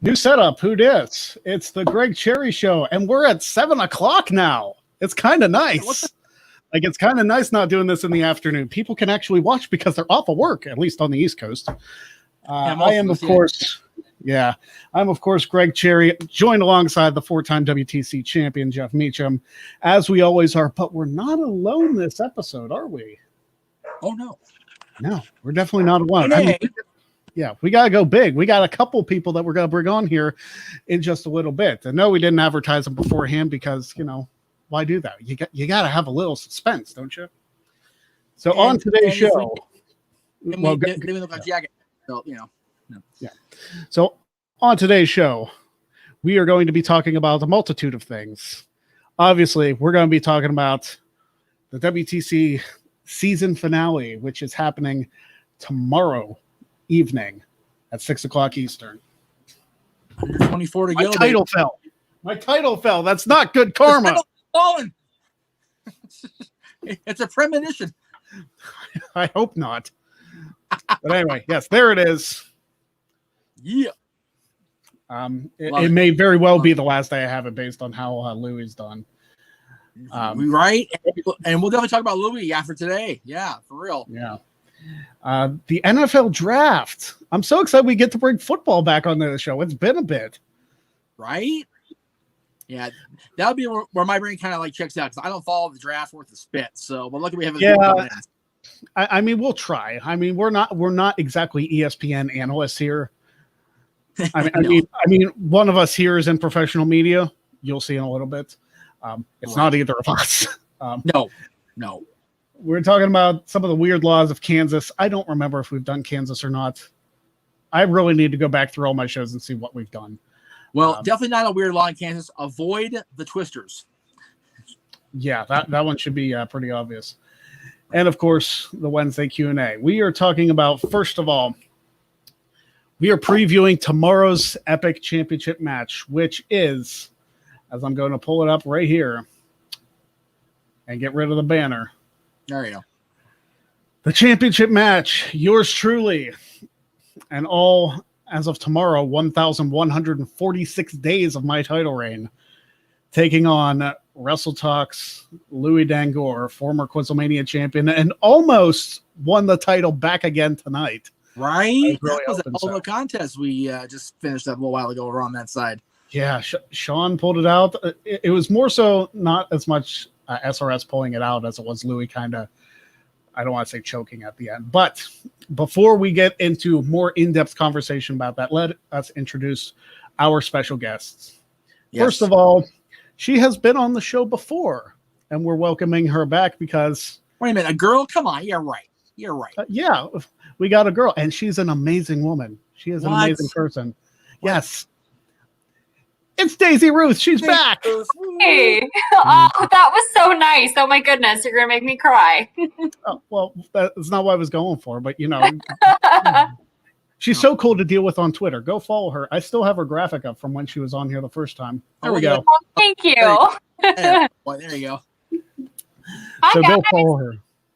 New setup. Who dis? It's the Greg Cherry Show, and we're at 7 o'clock now. It's kind of nice. Like, it's kind of nice not doing this in the afternoon. People can actually watch because they're off of work, at least on the East Coast. I am, of course, I'm, of course, Greg Cherry, joined alongside the four-time WTC champion, Jeff Meacham, as we always are. But we're not alone this episode, are we? Oh, no. No, we're definitely not alone. Hey. I mean, yeah, we got to go big. We got a couple people that we're going to bring on here in just a little bit. And no, we didn't advertise them beforehand because, you know, why do that? You got to have a little suspense, don't you? So on today's show, well, they look like jacket. So, you know. No. Yeah. So on today's show, we are going to be talking about a multitude of things. Obviously, we're going to be talking about the WTC season finale, which is happening tomorrow evening at 6 o'clock Eastern. 124 to go. My title fell. That's not good karma. It's a premonition. I hope not. But anyway, yes, there it is. Yeah. It may very well be the last day I have it based on how Louis done. Right? And we'll definitely talk about Louis after today. Yeah, for real. Yeah. The NFL draft. I'm so excited we get to bring football back onto the show. It's been a bit. Right? Yeah, that would be where my brain kind of like checks out because I don't follow the draft worth a spit. So, but luckily we have a I mean, we'll try. I mean, we're not exactly ESPN analysts here. I mean, one of us here is in professional media. You'll see in a little bit. It's not either of us. No. We're talking about some of the weird laws of Kansas. I don't remember if we've done Kansas or not. I really need to go back through all my shows and see what we've done. Well, definitely not a weird law in Kansas. Avoid the twisters. Yeah, that one should be pretty obvious. And, of course, the Wednesday Q&A. We are talking about, first of all, we are previewing tomorrow's epic championship match, which is, as I'm going to pull it up right here and get rid of the banner. There you go. The championship match, yours truly, and all, as of tomorrow, 1,146 days of my title reign, taking on Wrestle Talk's Louis Dangor, former Quizlemania champion, and almost won the title back again tonight. Right? That was a hell of a contest we just finished up a little while ago over on that side. Yeah, Sean pulled it out. It was more so not as much SRS pulling it out as it was Louis kind of, I don't want to say choking at the end. But before we get into more in-depth conversation about that, let us introduce our special guests. Yes. First of all, she has been on the show before, and we're welcoming her back because... Wait a minute, a girl? Come on, you're right. Yeah, we got a girl, and she's an amazing woman. She is an amazing person. What? Yes. It's Daisy Ruth. She's back. Hey. Oh, that was so nice. Oh, my goodness. You're going to make me cry. Oh, well, that's not what I was going for, but, you know... She's so cool to deal with on Twitter. Go follow her. I still have her graphic up from when she was on here the first time. There we go. Oh, thank you. There you go. Hi, so guys. go follow her.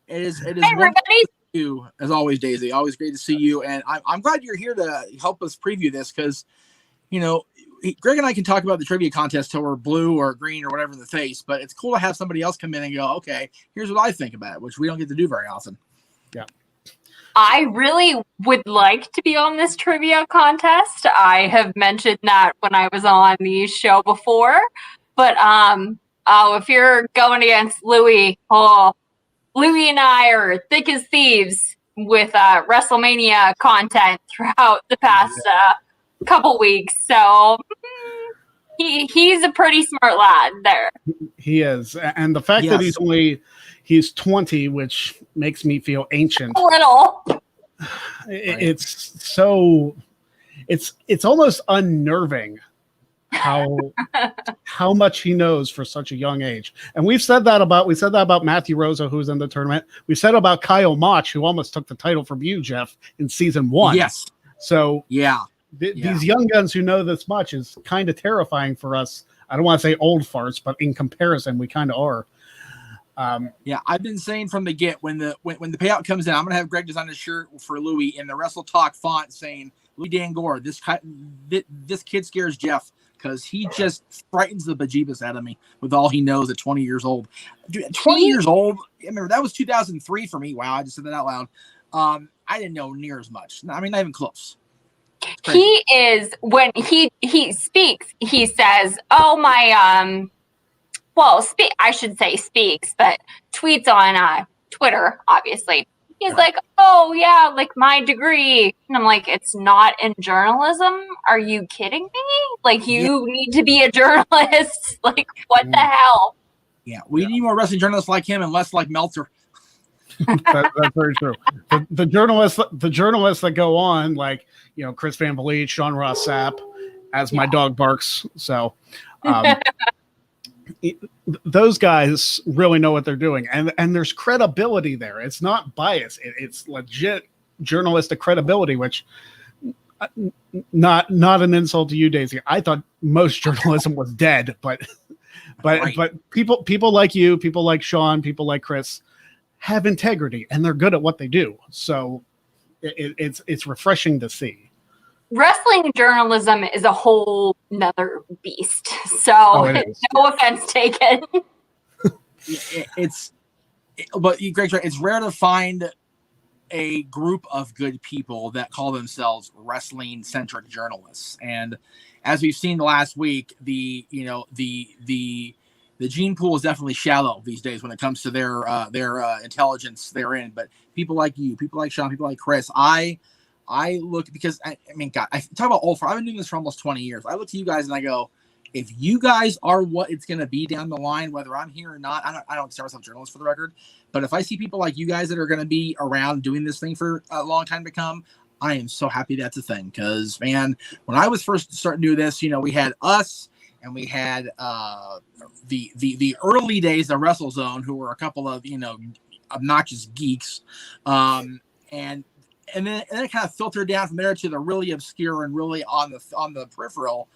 It is Hi, everybody. You, as always, Daisy. Always great to see you. And I'm glad you're here to help us preview this because, you know, Greg and I can talk about the trivia contest till we're blue or green or whatever in the face, but it's cool to have somebody else come in and go, okay, here's what I think about it, which we don't get to do very often. Yeah. I really would like to be on this trivia contest. I have mentioned that when I was on the show before, but if you're going against Louis, Louis and I are thick as thieves with WrestleMania content throughout the past couple weeks. So he's a pretty smart lad there. He is. And the fact that he's 20, which makes me feel ancient. A little. It's almost unnerving how much he knows for such a young age. And we said that about Matthew Rosa, who's in the tournament. We said about Kyle Mach, who almost took the title from you, Jeff, in season 1. Yes. So yeah. These young guns who know this much is kind of terrifying for us. I don't want to say old farts, but in comparison, we kind of are. Yeah, I've been saying from the get when the payout comes in, I'm gonna have Greg design a shirt for Louis in the Wrestle Talk font saying Louis Dangor, this kid scares Jeff because he just frightens the bejeebus out of me with all he knows at 20 years old. Dude, 20 years old, I remember that was 2003 for me. Wow, I just said that out loud. I didn't know near as much. I mean, not even close. He is, when he speaks, he says, oh, my, I should say speaks, but tweets on Twitter, obviously. He's like, oh, yeah, like my degree. And I'm like, it's not in journalism? Are you kidding me? Like, you need to be a journalist. Like, what the hell? Yeah, we need more wrestling journalists like him and less like Meltzer. That's very true. The journalists that go on, like, Chris Van Vliet, Sean Ross Sapp, as my dog barks. So, those guys really know what they're doing, and there's credibility there. It's not bias. It's legit journalistic credibility, which not an insult to you, Daisy. I thought most journalism was dead, but people like you, people like Sean, people like Chris have integrity, and they're good at what they do. So it's refreshing to see. Wrestling journalism is a whole nother beast. So no offense taken. But Greg's right. It's rare to find a group of good people that call themselves wrestling centric journalists. And as we've seen last week, the gene pool is definitely shallow these days when it comes to their intelligence therein. But people like you, people like Sean, people like Chris, I look, because I mean, God, I talk about old. I've been doing this for almost 20 years. I look to you guys and I go, if you guys are what it's going to be down the line, whether I'm here or not, I don't consider myself a journalist for the record, but if I see people like you guys that are going to be around doing this thing for a long time to come, I am so happy that's a thing. Because, man, when I was first starting to do this, we had us and we had the early days of WrestleZone, who were a couple of obnoxious geeks, and then it kind of filtered down from there to the really obscure and really on the peripheral.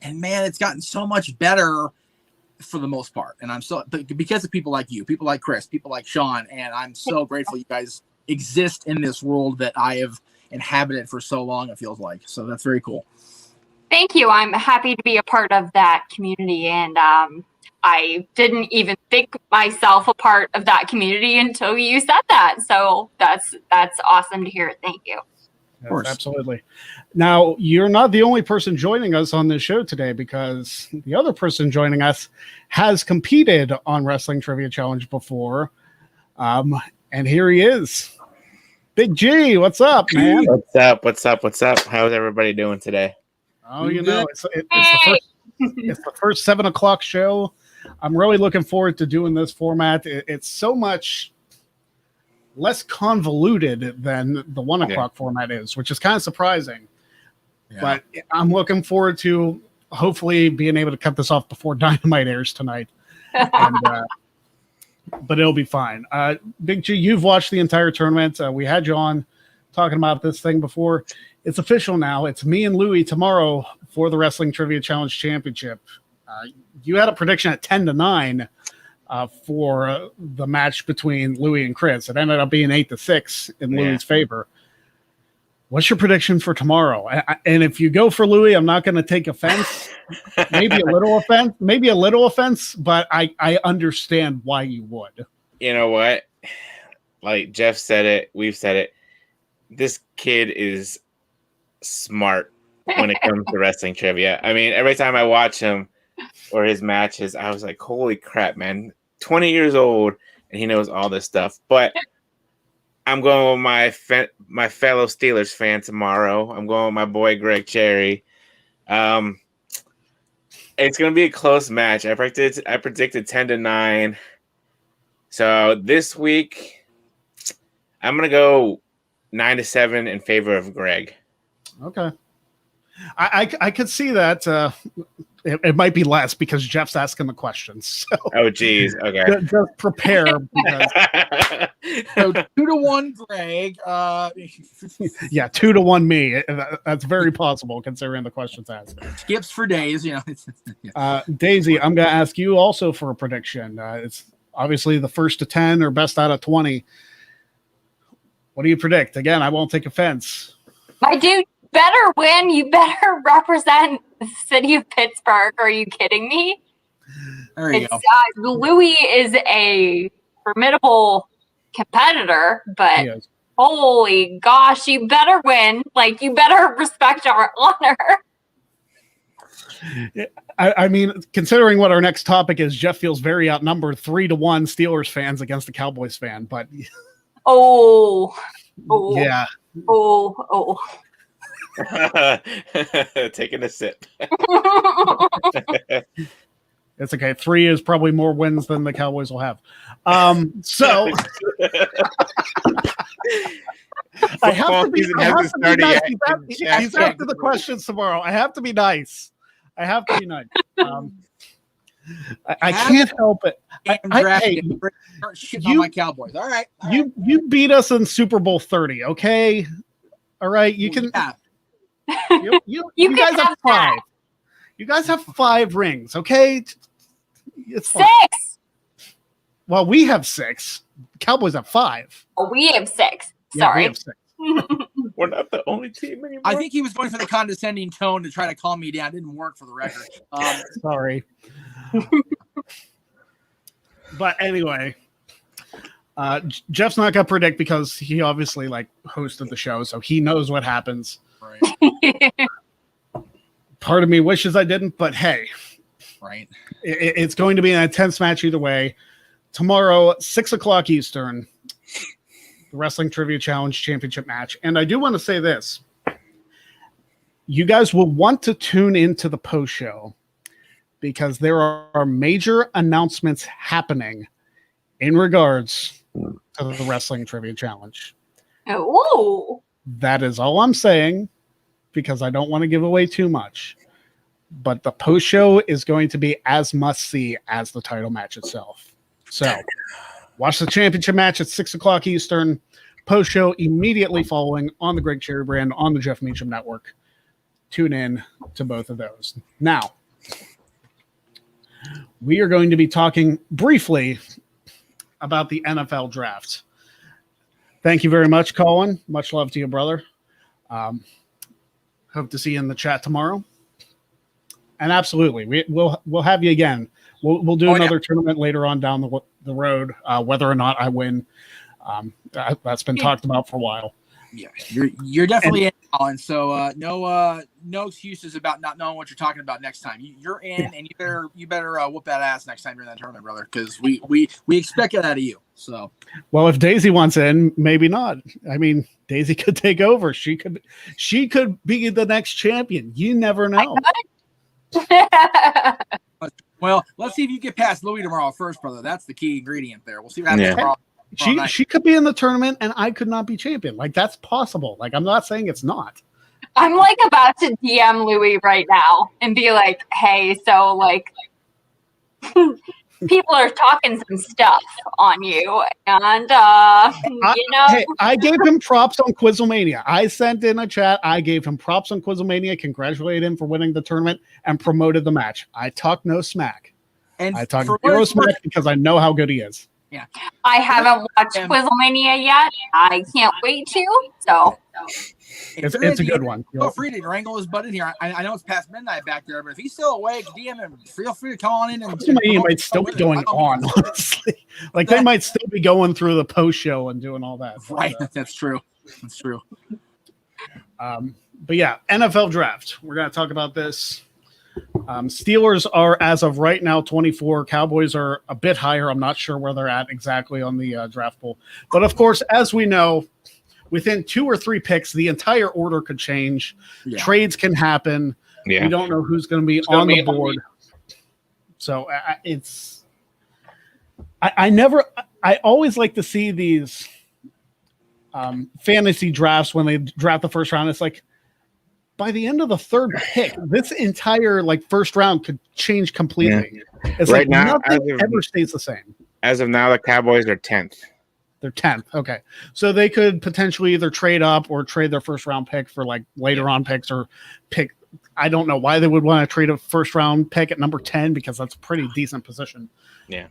And man, it's gotten so much better for the most part. And I'm so, because of people like you, people like Chris, people like Sean, and I'm so grateful you guys exist in this world that I have inhabited for so long, it feels like. So that's very cool. Thank you. I'm happy to be a part of that community, and I didn't even think myself a part of that community until you said that. So that's awesome to hear. Thank you. Of course. Absolutely. Now, you're not the only person joining us on this show today, because the other person joining us has competed on Wrestling Trivia Challenge before. And here he is. Big G, what's up, man? What's up? How's everybody doing today? Oh, it's the first 7 o'clock show. I'm really looking forward to doing this format. It's so much less convoluted than the 1 o'clock format is, which is kind of surprising. Yeah. But I'm looking forward to hopefully being able to cut this off before Dynamite airs tonight. And, but it'll be fine. Big G, you've watched the entire tournament. We had you on talking about this thing before. It's official now. It's me and Louie tomorrow for the Wrestling Trivia Challenge Championship. You had a prediction at 10-9 for the match between Louie and Chris. It ended up being 8-6 in Louie's favor. What's your prediction for tomorrow? And if you go for Louie, I'm not going to take offense. Maybe a little offense, but I understand why you would. You know what? Like Jeff said it, we've said it. This kid is smart when it comes to wrestling trivia. I mean, every time I watch him or his matches, I was like, holy crap, man. 20 years old, and he knows all this stuff. But I'm going with my fellow Steelers fan tomorrow. I'm going with my boy Greg Cherry. It's going to be a close match. I predicted 10-9. So this week, I'm going to go 9-7 in favor of Greg. Okay. I could see that. It might be less because Jeff's asking the questions. So. Oh, geez. Okay. Just prepare. Because... So 2-1 Greg. Yeah, 2-1 me. That's very possible considering the questions asked. Skips for days, Daisy, I'm going to ask you also for a prediction. It's obviously the first to 10 or best out of 20. What do you predict? Again, I won't take offense. My dude better win. You better represent the city of Pittsburgh. Are you kidding me? There you go. Louis is a formidable competitor, but Yes. holy gosh, you better win. Like, you better respect our honor. I mean, considering what our next topic is, Jeff feels very outnumbered 3-1 Steelers fans against the Cowboys fan, but Oh, yeah. oh. Taking a sip. It's okay. 3 is probably more wins than the Cowboys will have. So I have to be nice. He's after the questions tomorrow. I have to be nice. I can't help it. Hey, on my Cowboys. All right. You beat us in Super Bowl 30, okay? All right. You can. Yeah. You guys have 5. You guys have 5 rings, okay? It's fine. 6. Well, we have 6. Cowboys have 5. Oh, we have 6. Yeah, Sorry. we have 6. We're not the only team anymore. I think he was going for the condescending tone to try to calm me down. It didn't work for the record. Sorry. But anyway, Jeff's not gonna predict because he obviously hosted the show, so he knows what happens. Right. Part of me wishes I didn't, but hey, right. It's going to be an intense match either way. Tomorrow, 6:00 Eastern, the Wrestling Trivia Challenge Championship match. And I do want to say this. You guys will want to tune into the post show because there are major announcements happening in regards to the Wrestling Trivia Challenge. Oh. That is all I'm saying because I don't want to give away too much. But the post show is going to be as must-see as the title match itself. So watch the championship match at 6:00 Eastern. Post show immediately following on the Greg Cherry brand on the Jeff Meacham Network. Tune in to both of those. Now, we are going to be talking briefly about the NFL draft. Thank you very much, Colin. Much love to you, brother. Hope to see you in the chat tomorrow. And absolutely, we'll have you again. We'll do another tournament later on down the road, whether or not I win. That's been talked about for a while. Yeah, you're definitely in, Colin. So no excuses about not knowing what you're talking about next time. You're in, and you better whoop that ass next time you're in that tournament, brother, because we expect it out of you. So, well, if Daisy wants in, maybe not. I mean, Daisy could take over. She could be the next champion. You never know. Well, let's see if you get past Louis tomorrow first, brother. That's the key ingredient there. We'll see what happens tomorrow. She could be in the tournament and I could not be champion. That's possible. I'm not saying it's not. I'm about to DM Louis right now and be like, hey, so people are talking some stuff on you, and Hey, I gave him props on Quizzlemania. I sent in a chat. I gave him props on Quizzlemania, congratulated him for winning the tournament, and promoted the match. I talk no smack. And I talk zero smack because I know how good he is. Yeah, I haven't watched Quizzlemania yet. I can't wait to. So it's a good one. Feel free to wrangle his butt in here. I know it's past midnight back there, but if he's still awake, DM him. Feel free to come on in. And he might still be going on, honestly. They might still be going through the post show and doing all that. Right, that's true. That's true. But yeah, NFL draft. We're going to talk about this. Steelers are, as of right now, 24. Cowboys are a bit higher. I'm not sure where they're at exactly on the draft pool. But, of course, as we know, within 2 or 3 picks, the entire order could change. Yeah. Trades can happen. Yeah. We don't know who's going to be on the board. So I always like to see these fantasy drafts when they draft the first round. It's by the end of the 3rd pick, this entire first round could change completely. Yeah. It's right now, nothing ever stays the same. As of now, the Cowboys are 10th. They're 10th. Okay. So they could potentially either trade up or trade their first round pick for later on picks or pick. I don't know why they would want to trade a first round pick at number 10 because that's a pretty decent position. Yeah.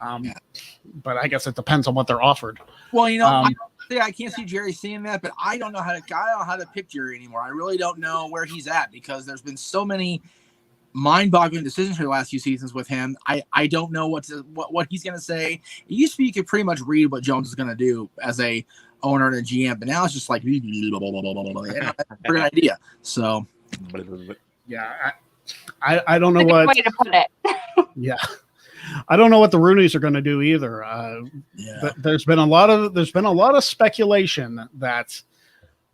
But I guess it depends on what they're offered. Well, I can't see Jerry seeing that, but I don't know how to pick Jerry anymore. I really don't know where he's at because there's been so many mind-boggling decisions for the last few seasons with him. I don't know what he's going to say. It used to be you could pretty much read what Jones is going to do as a owner and a GM, but now it's just like a great idea. So yeah, I don't know That's a good what way to put it. yeah. I don't know what the Rooneys are going to do either. There's been a lot of speculation that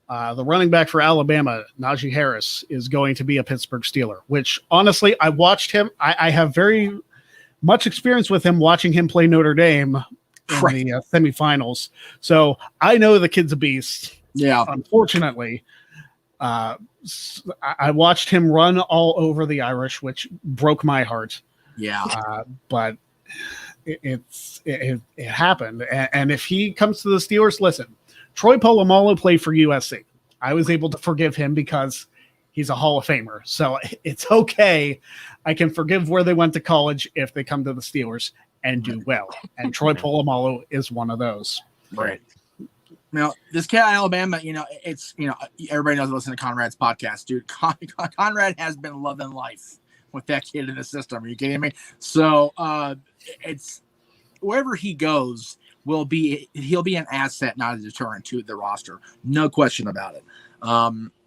the running back for Alabama, Najee Harris, is going to be a Pittsburgh Steeler. Which honestly, I watched him. I have very much experience with him watching him play Notre Dame in the semifinals, so I know the kid's a beast. Yeah, unfortunately. I watched him run all over the Irish, which broke my heart. Yeah, but it happened. And if he comes to the Steelers, listen, Troy Polamalu played for USC. I was able to forgive him because he's a Hall of Famer. So it's okay. I can forgive where they went to college if they come to the Steelers and do well. And Troy Polamalu is one of those. Right. Now, this kid in Alabama, it's, everybody knows I listen to Conrad's podcast, dude. Conrad has been loving life with that kid in the system. Are you kidding me? So it's wherever he goes he'll be an asset, not a deterrent to the roster. No question about it.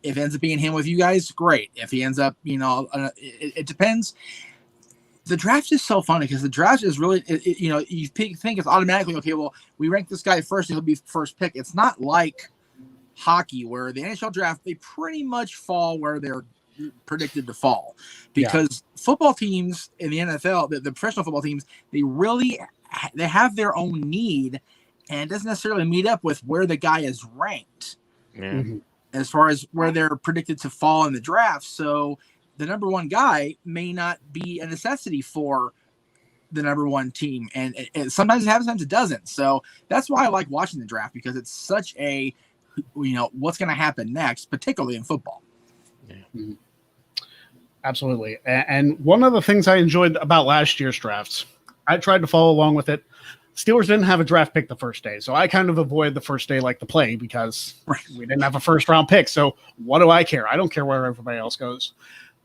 If it ends up being him with you guys, great. If he ends up, it depends. The draft is so funny because the draft is really, you think it's automatically, okay, well, we rank this guy first and he'll be first pick. It's not like hockey where the NHL draft, they pretty much fall where they're predicted to fall because football teams in the NFL, the professional football teams, they have their own need and it doesn't necessarily meet up with where the guy is ranked as far as where they're predicted to fall in the draft. So the number one guy may not be a necessity for the number one team. And sometimes it happens, sometimes it doesn't. So that's why I like watching the draft because it's such a, what's going to happen next, particularly in football. Yeah. Mm-hmm. Absolutely. And one of the things I enjoyed about last year's drafts, I tried to follow along with it. Steelers didn't have a draft pick the first day, so I kind of avoided the first day like the play because we didn't have a first-round pick. So what do I care? I don't care where everybody else goes.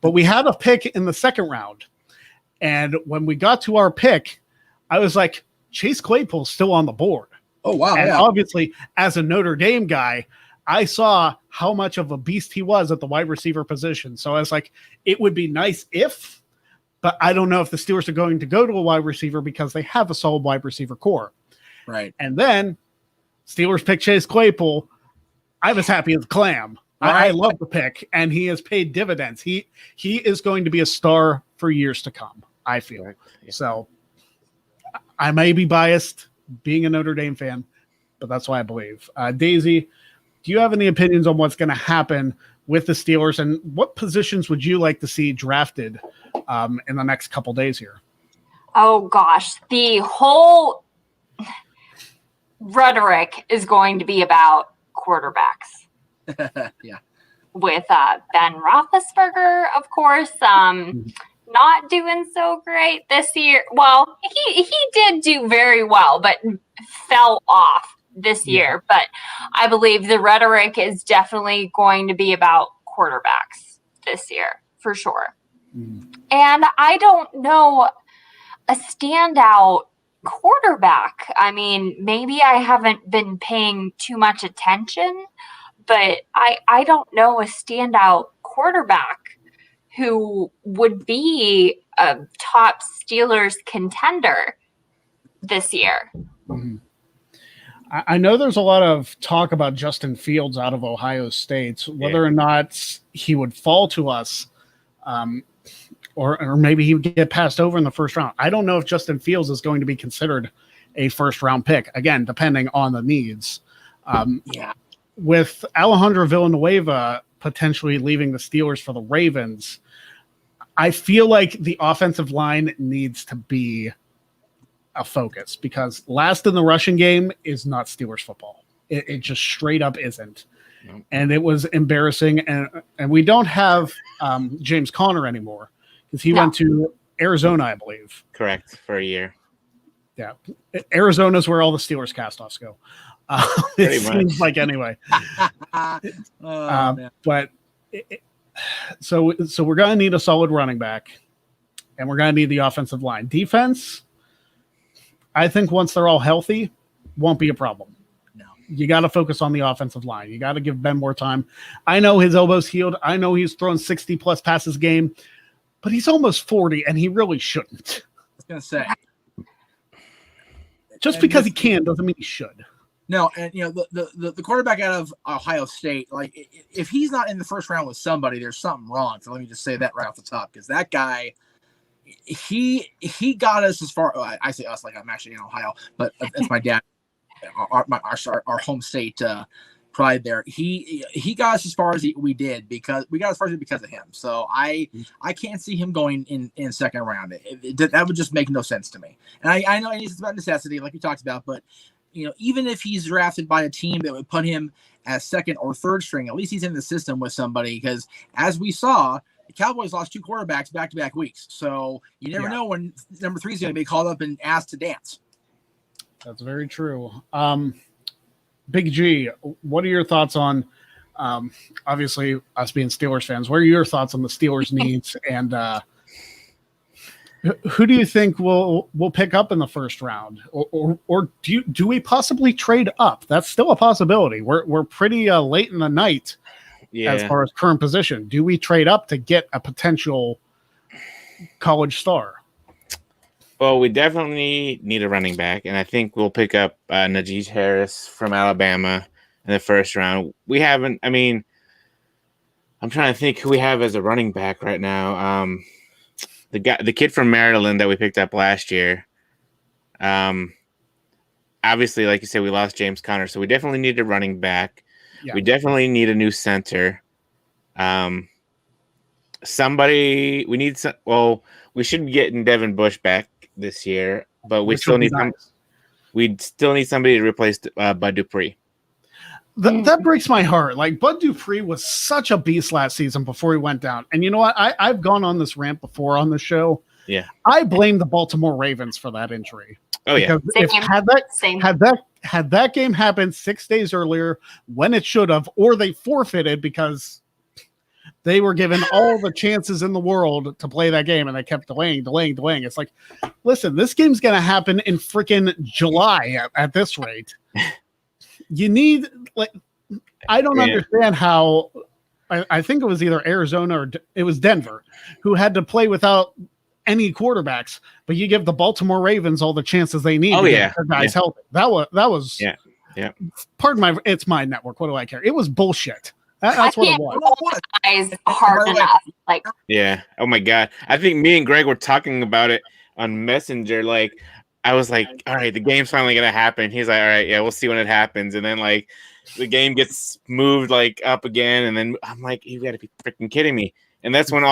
But we had a pick in the second round, and when we got to our pick, I was like, Chase Claypool's still on the board. Oh, wow. And obviously, as a Notre Dame guy, I saw how much of a beast he was at the wide receiver position. So I was like, it would be nice if, but I don't know if the Steelers are going to go to a wide receiver because they have a solid wide receiver core. Right. And then Steelers pick Chase Claypool. I was happy as a clam. I love the pick, and he has paid dividends. He is going to be a star for years to come, I feel. Right. Yeah. So I may be biased being a Notre Dame fan, but that's why I believe. Daisy, do you have any opinions on what's going to happen with the Steelers, and what positions would you like to see drafted in the next couple days here? Oh, gosh. The whole rhetoric is going to be about quarterbacks. Yeah. With Ben Roethlisberger, of course, not doing so great this year. Well, he did do very well, but fell off this year. But I believe the rhetoric is definitely going to be about quarterbacks this year, for sure. And I don't know a standout quarterback. I mean, maybe I haven't been paying too much attention, but I don't know a standout quarterback who would be a top Steelers contender this year. Mm-hmm. I know there's a lot of talk about Justin Fields out of Ohio State, whether or not he would fall to us, or maybe he would get passed over in the first round. I don't know if Justin Fields is going to be considered a first-round pick, again, depending on the needs. With Alejandro Villanueva potentially leaving the Steelers for the Ravens, I feel like the offensive line needs to be a focus because last in the rushing game is not Steelers football. It just straight up isn't. Nope. And it was embarrassing. And we don't have James Conner anymore because he went to Arizona, I believe. Correct, for a year. Yeah. Arizona's where all the Steelers cast-offs go. It seems like anyway. But so we're going to need a solid running back, and we're going to need the offensive line. Defense, I think once they're all healthy, won't be a problem. No. You got to focus on the offensive line. You got to give Ben more time. I know his elbow's healed. I know he's thrown 60-plus passes a game, but he's almost 40, and he really shouldn't. I was going to say. Just because he can doesn't mean he should. No, and the quarterback out of Ohio State, like if he's not in the first round with somebody, there's something wrong. So let me just say that right off the top, because that guy, he got us as far. I say us like I'm actually in Ohio, but that's my dad, our home state pride there. He got us as far as we did because we got as far as because of him. So I can't see him going in second round. That would just make no sense to me. And I know it's about necessity, like we talked about, but even if he's drafted by a team that would put him as second or third string, at least he's in the system with somebody. Because as we saw, the Cowboys lost 2 quarterbacks back-to-back weeks, so you never know when number 3 is going to be called up and asked to dance. That's very true. Big G, what are your thoughts on, obviously, us being Steelers fans, what are your thoughts on the Steelers' needs, and who do you think will pick up in the first round? Or do we possibly trade up? That's still a possibility. We're pretty late in the night as far as current position. Do we trade up to get a potential college star? Well, we definitely need a running back, and I think we'll pick up Najee Harris from Alabama in the first round. We haven't. I mean, I'm trying to think who we have as a running back right now. The kid from Maryland that we picked up last year. Obviously, like you said, we lost James Conner, so we definitely need a running back. Yeah. We definitely need a new center. Somebody we need. Well, we should be getting Devin Bush back this year, but we still need somebody to replace Bud Dupree. That breaks my heart. Like, Bud Dupree was such a beast last season before he went down. And you know what? I've gone on this rant before on the show. Yeah. I blame the Baltimore Ravens for that injury. Oh, yeah. Because had that game happened 6 days earlier when it should have, or they forfeited because they were given all the chances in the world to play that game, and they kept delaying. It's like, listen, this game's going to happen in freaking July at this rate. You need, like, I don't understand how. I think it was either Arizona or it was Denver who had to play without any quarterbacks, but you give the Baltimore Ravens all the chances they need to get their guys healthy. That was pardon it's my network. What do I care? It was bullshit. That's what it was. Eyes hard enough. Like, yeah. Oh my God. I think me and Greg were talking about it on Messenger. Like, I was like, all right, the game's finally gonna happen. He's like, all right, yeah, we'll see when it happens. And then like the game gets moved like up again, and then I'm like, you gotta be freaking kidding me. And that's when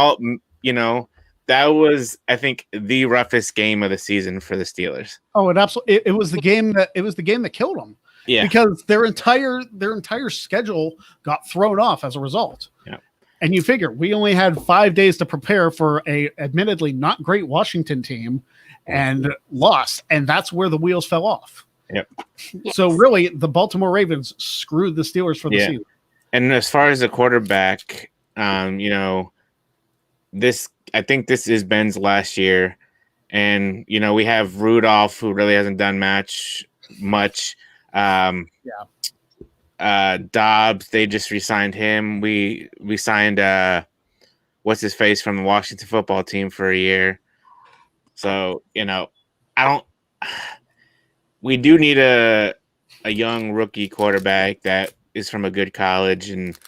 that was, I think, the roughest game of the season for the Steelers. Oh, it was the game that killed them. Yeah, because their entire schedule got thrown off as a result. Yeah, and you figure we only had 5 days to prepare for a admittedly not great Washington team, and lost, and that's where the wheels fell off. Yep. So really, the Baltimore Ravens screwed the Steelers for the season. And as far as the quarterback, I think this is Ben's last year, and we have Rudolph, who really hasn't done much. Dobbs, they just re-signed him. We signed what's his face from the Washington football team for a year. So we do need a young rookie quarterback that is from a good college and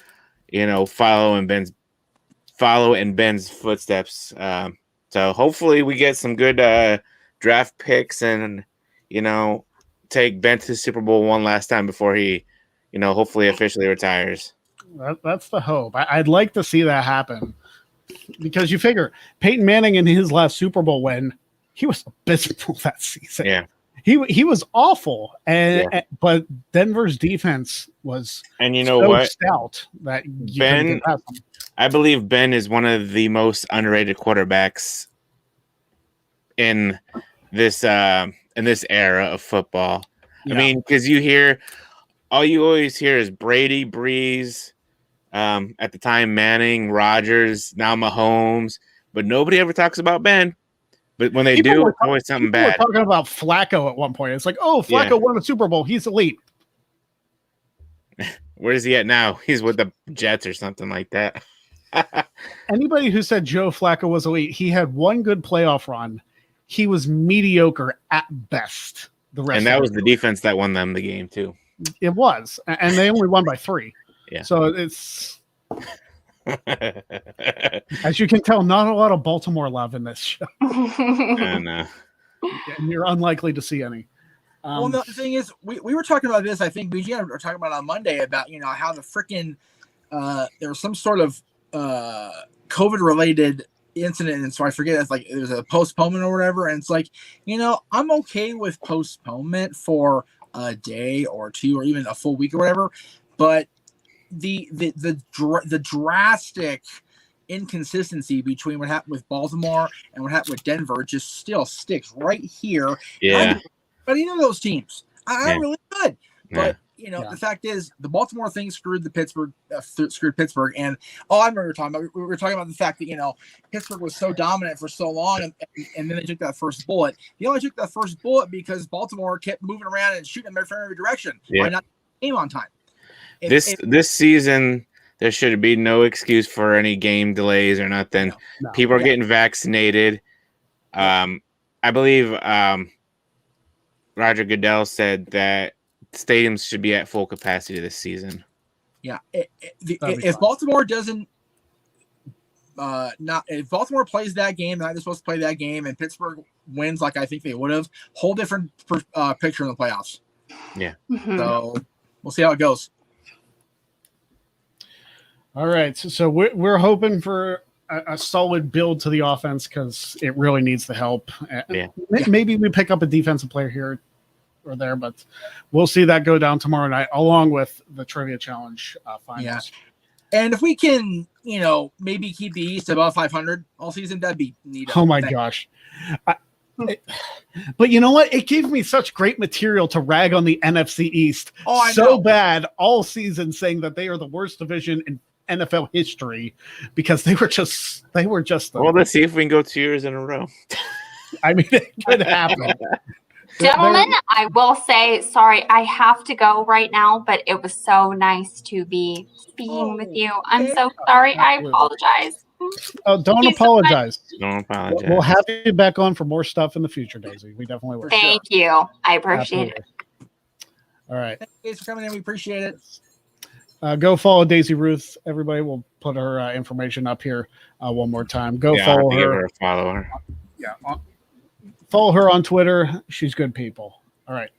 follow in Ben's footsteps. So hopefully we get some good draft picks and take Ben to the Super Bowl one last time before he, hopefully officially retires. That's the hope. I'd like to see that happen because you figure Peyton Manning in his last Super Bowl win, he was abysmal that season. Yeah, he was awful, but Denver's defense was stout that Ben. I believe Ben is one of the most underrated quarterbacks in this era of football. Yeah. I mean, because you hear all you always hear is Brady, Breeze, at the time Manning, Rodgers, now Mahomes, but nobody ever talks about Ben. But when they do, it's always something bad. People were talking about Flacco at one point. It's like, oh, Flacco won a Super Bowl. He's elite. Where is he at now? He's with the Jets or something like that. Anybody who said Joe Flacco was elite, he had one good playoff run. He was mediocre at best. And that was the defense that won them the game too. It was, and they only won by 3. Yeah. So it's, as you can tell, not a lot of Baltimore love in this show. And you're unlikely to see any. Well, no, the thing is, we were talking about this. I think BG and I were talking about on Monday about how the freaking there was some sort of COVID related incident, and so I forget. It's like there's a postponement or whatever, and it's like I'm okay with postponement for a day or 2 or even a full week or whatever, but the drastic inconsistency between what happened with Baltimore and what happened with Denver just still sticks right here. Yeah. But those teams are really good. But the fact is, the Baltimore thing screwed Pittsburgh, and I remember we were talking about the fact that Pittsburgh was so dominant for so long, and then they took that first bullet. They only took that first bullet because Baltimore kept moving around and shooting them in every direction by not game on time. This season, there should be no excuse for any game delays or nothing. No. People are getting vaccinated. I believe Roger Goodell said that stadiums should be at full capacity this season. Yeah, if Baltimore doesn't, if Baltimore plays that game, they're supposed to play that game, and Pittsburgh wins like I think they would have, whole different picture in the playoffs. Yeah. So we'll see how it goes. All right, so we're hoping for a solid build to the offense because it really needs the help. Maybe we pick up a defensive player here or there, but we'll see that go down tomorrow night along with the Trivia Challenge finals. Yeah. And if we can, maybe keep the East above 500 all season, that'd be neat. Oh my gosh. But you know what? It gave me such great material to rag on the NFC East bad all season, saying that they are the worst division in NFL history because they were just well, let's see if we can go 2 years in a row. I mean, it could happen. Gentlemen, I will say, sorry, I have to go right now, but it was so nice to be speaking with you. I'm so sorry. I apologize. Oh, don't apologize. Don't apologize. We'll have you back on for more stuff in the future, Daisy. We definitely will. Thank you. I appreciate it. All right. Thanks for coming in. We appreciate it. Go follow Daisy Ruth. Everybody will put her information up here one more time. Go follow her. Follow her. Yeah. Follow her on Twitter. She's good people. All right.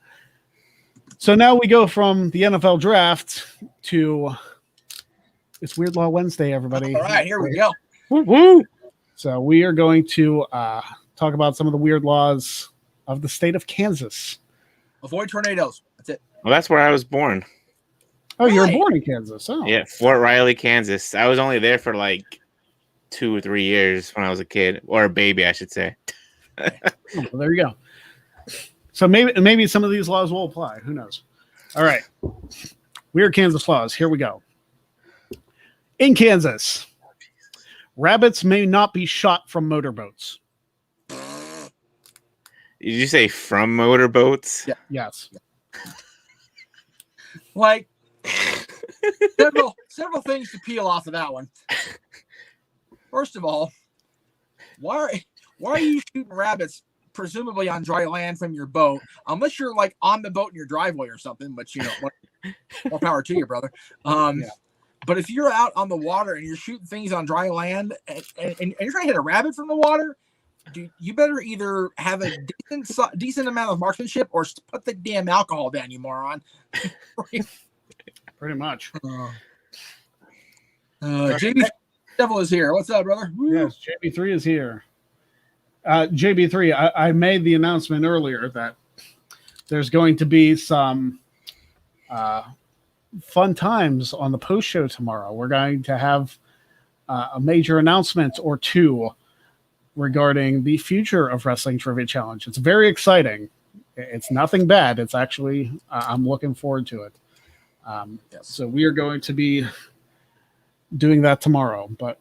So now we go from the NFL draft to it's Weird Law Wednesday, everybody. All right, here we go. Woo-hoo. So we are going to talk about some of the weird laws of the state of Kansas. Avoid tornadoes. That's it. Well, that's where I was born. Oh, you were born in Kansas. Oh. Yeah, Fort Riley, Kansas. I was only there for like 2 or 3 years when I was a kid, or a baby, I should say. Well, there you go. So maybe some of these laws will apply. Who knows? All right. Weird Kansas laws. Here we go. In Kansas, rabbits may not be shot from motorboats. Did you say from motorboats? Yeah. Yes. Like several things to peel off of that one. First of all, why are you shooting rabbits presumably on dry land from your boat? Unless you're like on the boat in your driveway or something, but more power to you, brother. But if you're out on the water and you're shooting things on dry land and you're trying to hit a rabbit from the water, you better either have a decent amount of marksmanship or put the damn alcohol down, you moron. Pretty much. JB Devil is here. What's up, brother? Woo. Yes, JB3 is here. JB3, I made the announcement earlier that there's going to be some fun times on the post show tomorrow. We're going to have a major announcement or two regarding the future of Wrestling Trivia Challenge. It's very exciting. It's nothing bad. It's actually, I'm looking forward to it. So we are going to be doing that tomorrow, but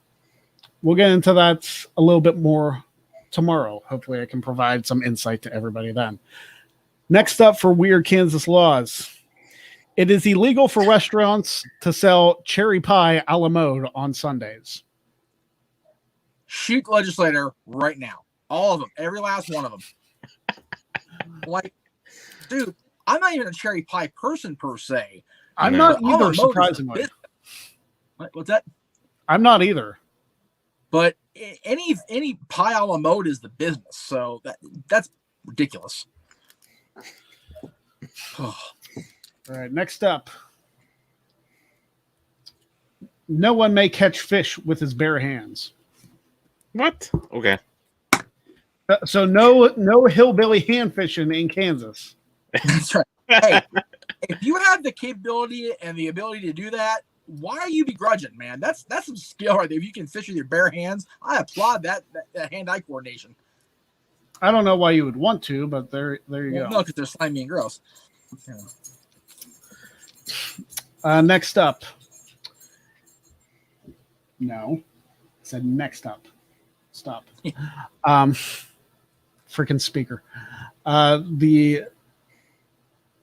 we'll get into that a little bit more tomorrow. Hopefully I can provide some insight to everybody then. Next up for weird Kansas laws. It is illegal for restaurants to sell cherry pie a la mode on Sundays. Shoot the legislator right now. All of them. Every last one of them. Like, dude, I'm not even a cherry pie person per se. I'm not either, surprisingly. What's that? I'm not either. But any pie a la mode is the business. So that's ridiculous. All right, next up. No one may catch fish with his bare hands. What? Okay. So no hillbilly hand fishing in Kansas. That's right. Hey, if you have the capability and the ability to do that, why are you begrudging, man? That's some skill right there. If you can fish with your bare hands, I applaud that hand-eye coordination. I don't know why you would want to, but there you go. No, because they're slimy and gross. Next up. No. I said next up. Stop. Freaking speaker.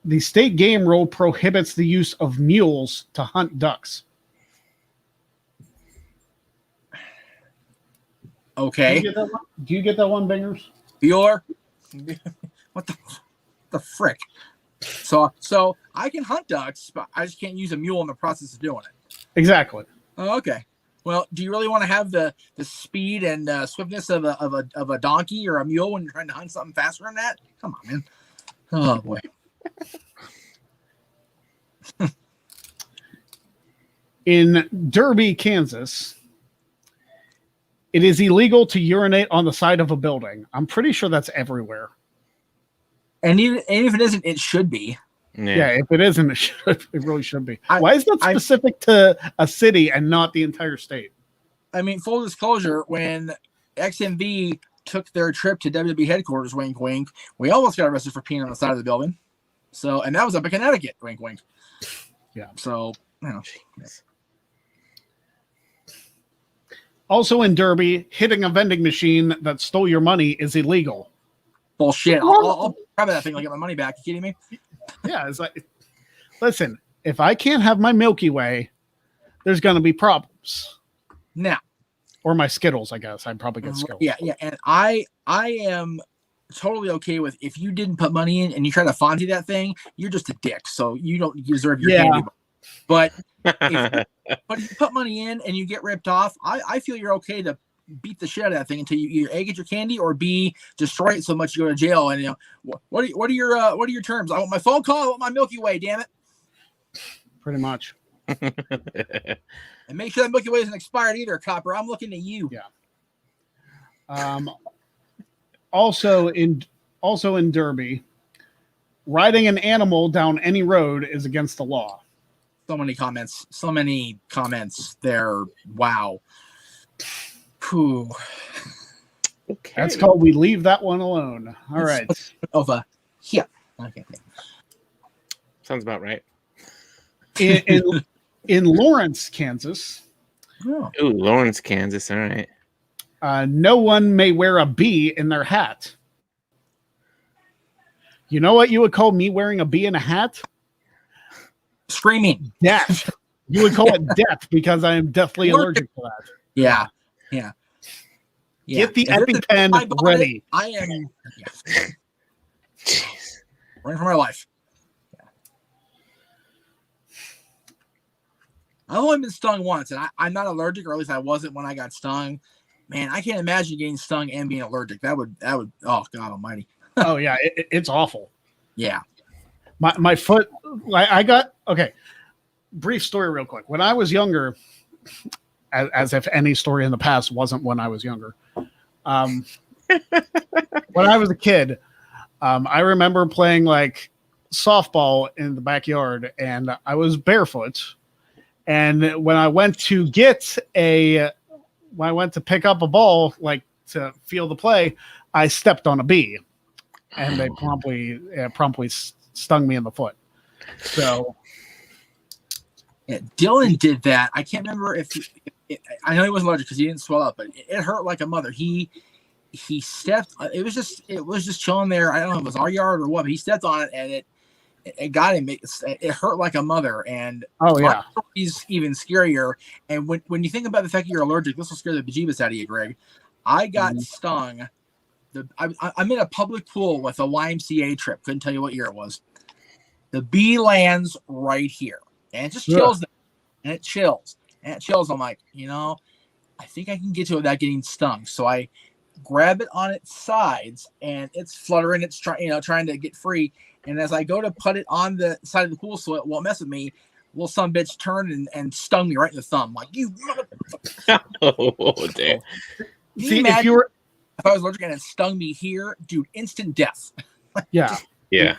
The state game rule prohibits the use of mules to hunt ducks. Okay. Do you get that one, Bingers? Bueller? What the frick? So I can hunt ducks, but I just can't use a mule in the process of doing it. Exactly. Oh, okay. Well, do you really want to have the speed and swiftness of a donkey or a mule when you're trying to hunt something faster than that? Come on, man. Oh boy. In Derby, Kansas, it is illegal to urinate on the side of a building. I'm pretty sure that's everywhere. And even if it isn't, it should be. Yeah, if it isn't, it really should be. Why is that specific to a city and not the entire state? I mean, full disclosure, when XMV took their trip to WWE headquarters, wink, wink, we almost got arrested for peeing on the side of the building. So, and that was up in Connecticut, wink, wink. Yeah. So, you know. Also in Derby, hitting a vending machine that stole your money is illegal. Bullshit. I'll grab that thing. I'll get my money back. You kidding me? Yeah, it's like, listen, if I can't have my Milky Way, there's going to be problems. Now. Or my Skittles, I guess. I'd probably get Skittles. Yeah. And I am totally okay with if you didn't put money in and you try to Fonzie that thing, you're just a dick. So you don't deserve your candy. But if you put money in and you get ripped off, I feel you're okay to beat the shit out of that thing until you either A, get your candy, or B, destroy it so much you go to jail. And you know, what are your terms? I want my phone call. I want my Milky Way. Damn it. Pretty much. And make sure that Milky Way isn't expired either, Copper. I'm looking at you. Yeah. Also in Derby, riding an animal down any road is against the law. So many comments there. Wow. Whew. Okay. That's called we leave that one alone. All right. Over here. Okay. Sounds about right. In Lawrence, Kansas. Oh. Ooh, Lawrence, Kansas. All right. No one may wear a bee in their hat. You know what you would call me wearing a bee in a hat? Screaming. Death. You would call it death because I am deathly allergic to that. Yeah. Get the EpiPen ready. I am running for my life. I've only been stung once, and I'm not allergic, or at least I wasn't when I got stung. Man, I can't imagine getting stung and being allergic. That would. Oh God Almighty. Oh yeah, it's awful. Yeah. My foot. I got okay. Brief story, real quick. When I was younger, as if any story in the past wasn't when I was younger. When I was a kid, I remember playing like softball in the backyard, and I was barefoot. And when I went to pick up a ball, like to feel the play, I stepped on a bee, and they promptly stung me in the foot. So Yeah, Dylan did that. I can't remember if I know he wasn't allergic because he didn't swell up, but it hurt like a mother. He stepped. It was just chilling there. I don't know if it was our yard or what, but he stepped on it and it got him. It hurt like a mother. And he's even scarier. And when you think about the fact that you're allergic, this will scare the bejeebus out of you, Greg. I got stung. I'm in a public pool with a YMCA trip. Couldn't tell you what year it was. The bee lands right here. And it just chills them. And it chills. I'm like, I think I can get to it without getting stung. So I grab it on its sides and it's fluttering. It's trying to get free. And as I go to put it on the side of the pool so it won't mess with me, little son bitch turned and stung me right in the thumb. Like, you motherfucker. Oh, damn. See, if I was allergic and it stung me here, dude, instant death. Yeah. Yeah.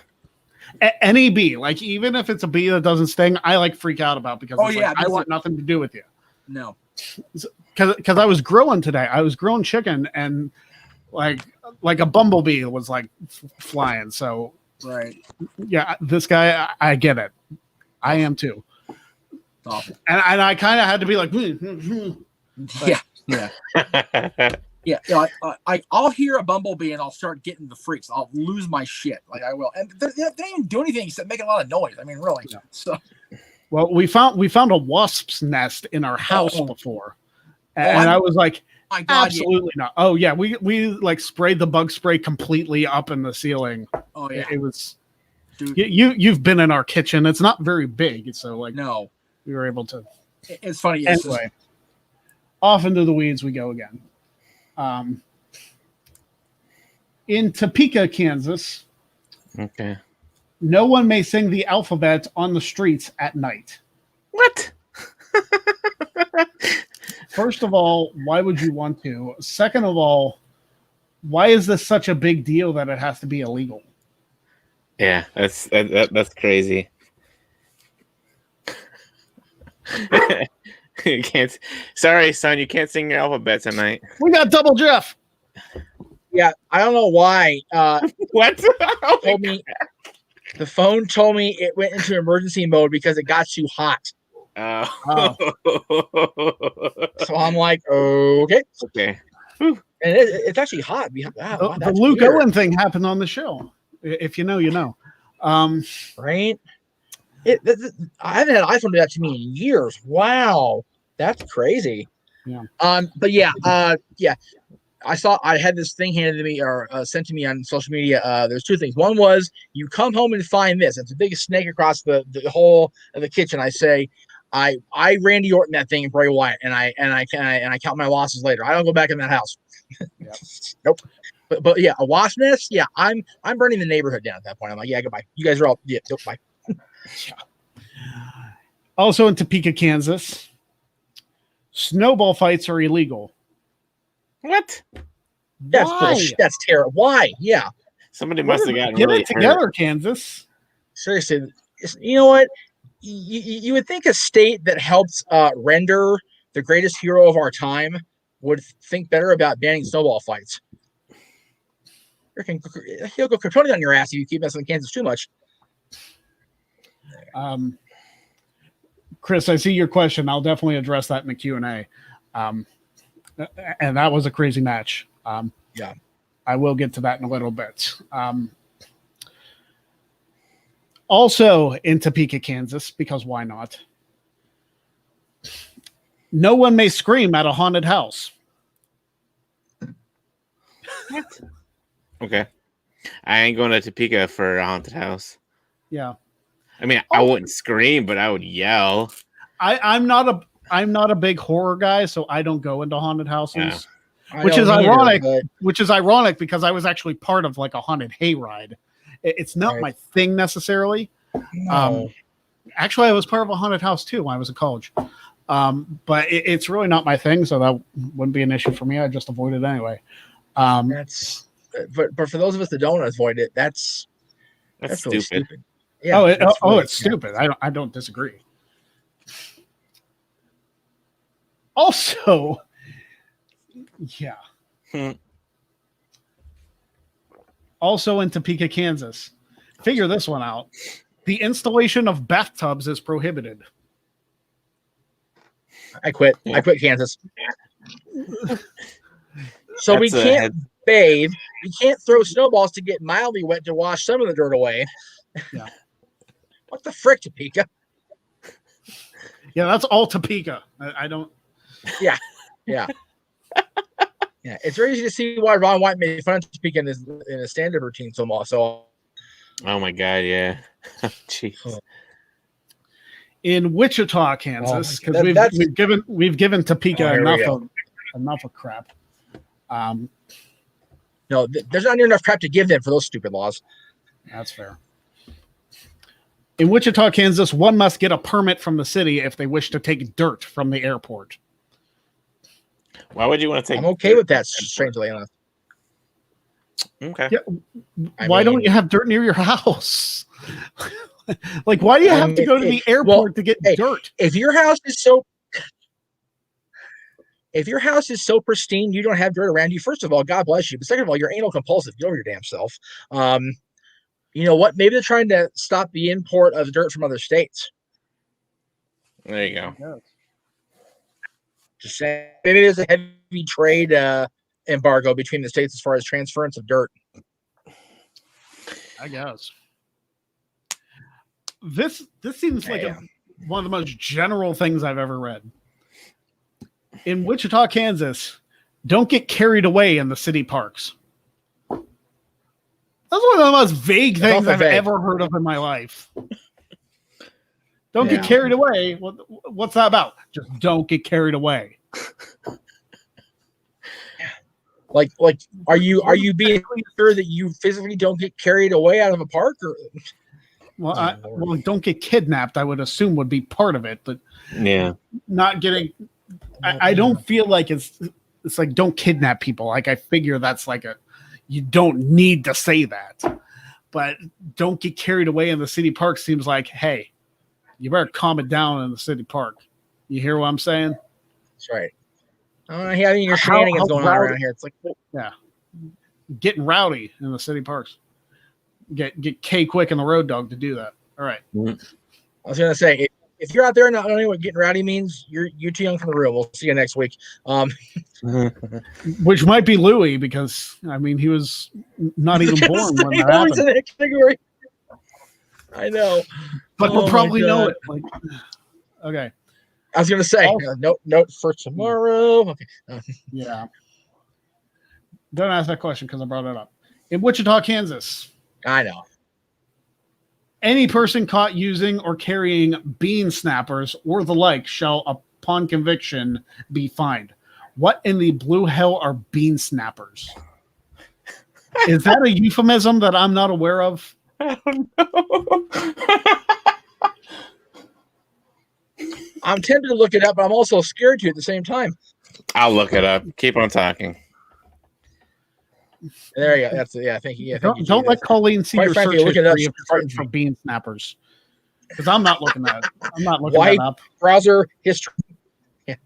Any bee, like even if it's a bee that doesn't sting, I like freak out about because I want nothing to do with you. No, because I was grilling today. I was grilling chicken and like a bumblebee was like flying. So right, yeah, this guy, I get it. I am too. Awful. And I kind of had to be like, Yeah, I'll hear a bumblebee and I'll start getting the freaks. I'll lose my shit, like I will. And they don't even do anything except make a lot of noise. I mean, really. Yeah. So, well, we found a wasp's nest in our house before, and I was like, my God, absolutely not. Oh yeah, we like sprayed the bug spray completely up in the ceiling. Oh yeah, it was. Dude. You've been in our kitchen. It's not very big, so like no, we were able to. It's funny. Anyway, off into the weeds we go again. In Topeka, Kansas. Okay. No one may sing the alphabet on the streets at night. What? First of all, why would you want to? Second of all, why is this such a big deal that it has to be illegal? Yeah, that's crazy. You can't. Sorry, son, you can't sing your alphabet tonight. We got Double Jeff. Yeah, I don't know why. What? Told me the phone told me it went into emergency mode because it got too hot. Oh. So I'm like, okay. Whew. And it's actually hot. Wow, the Luke weird. Owen thing happened on the show. If you know, you know. Right? I haven't had an iPhone do that to me in years. Wow, that's crazy. Yeah. But yeah. I had this thing handed to me or sent to me on social media. There's two things. One was you come home and find this. It's the biggest snake across the whole of the kitchen. I say, I Randy Orton that thing in Bray Wyatt, and I count my losses later. I don't go back in that house. Yep. Nope. But yeah, a wasp nest. Yeah, I'm burning the neighborhood down at that point. I'm like, yeah, goodbye. You guys are all goodbye. Also in Topeka, Kansas, snowball fights are illegal. What? That's bullshit. That's terrible. Why? Yeah. Somebody must have gotten Get really it together, hurt. Kansas. Seriously, you know what? You would think a state that helps render the greatest hero of our time would think better about banning snowball fights. He'll go Kryptonian on your ass if you keep messing with Kansas too much. Chris, I see your question. I'll definitely address that in the Q&A. And that was a crazy match. Yeah. I will get to that in a little bit. Also in Topeka, Kansas, because why not? No one may scream at a haunted house. What? Okay. I ain't going to Topeka for a haunted house. Yeah. I mean, I wouldn't scream, but I would yell. I'm not a big horror guy, so I don't go into haunted houses. Yeah. Which is ironic. Which is ironic because I was actually part of like a haunted hayride. It's not my thing necessarily. No. Actually, I was part of a haunted house too when I was in college. But it's really not my thing, so that wouldn't be an issue for me. I just avoid it anyway. But for those of us that don't avoid it, that's really stupid. Yeah. It's stupid. I don't disagree. Also, yeah. Also in Topeka, Kansas. Figure this one out. The installation of bathtubs is prohibited. I quit. I quit Kansas. So That's we can't bathe. We can't throw snowballs to get mildly wet to wash some of the dirt away. Yeah. What the frick, Topeka? Yeah, that's all Topeka. I don't. Yeah. Yeah. Yeah. It's very easy to see why Ron White made fun of Topeka in his standard routine so much. So. Oh my God! Yeah. Jeez. In Wichita, Kansas, because we've given Topeka enough of crap. No, there's not near enough crap to give them for those stupid laws. That's fair. In Wichita, Kansas, one must get a permit from the city if they wish to take dirt from the airport. Why would you want to take? I'm okay with that, strangely enough. Okay. Yeah. Why don't you have dirt near your house? Like, why do you have to go to the airport to get dirt? If your house is so pristine, you don't have dirt around you. First of all, God bless you. But second of all, you're anal compulsive. Get over your damn self. You know what? Maybe they're trying to stop the import of dirt from other states. There you go. Just saying. Maybe there's a heavy trade embargo between the states as far as transference of dirt. I guess. This seems like one of the most general things I've ever read. In Wichita, Kansas, don't get carried away in the city parks. That's one of the most vague things I've ever heard of in my life. Don't get carried away. What's that about? Just don't get carried away. Like, are you being sure that you physically don't get carried away out of a park? Or well, don't get kidnapped, I would assume would be part of it, but not getting. I don't feel like it's like don't kidnap people. Like I figure that's like you don't need to say that, but don't get carried away in the city park seems like, hey, you better calm it down in the city park. You hear what I'm saying? That's right. Having your shenanigans going on around here. It's like, getting rowdy in the city parks. Get K Quick and the Road Dog to do that. All right. I was gonna say, if you're out there not knowing what getting rowdy means, you're too young for the room. We'll see you next week. Which might be Louis because I mean he was not even born when that happened. In that category. I know, but we'll probably know it. Like, okay. I was gonna say note for tomorrow. Okay. Yeah. Don't ask that question because I brought it up. In Wichita, Kansas. I know. Any person caught using or carrying bean snappers or the like shall, upon conviction, be fined. What in the blue hell are bean snappers? Is that a euphemism that I'm not aware of? I don't know. I'm tempted to look it up, but I'm also scared to at the same time. I'll look it up. Keep on talking. There you go. That's thank you. Yeah, don't let Colleen see your search history for bean snappers. Because I'm not looking at it. I'm not looking that up. Browser history. Yeah.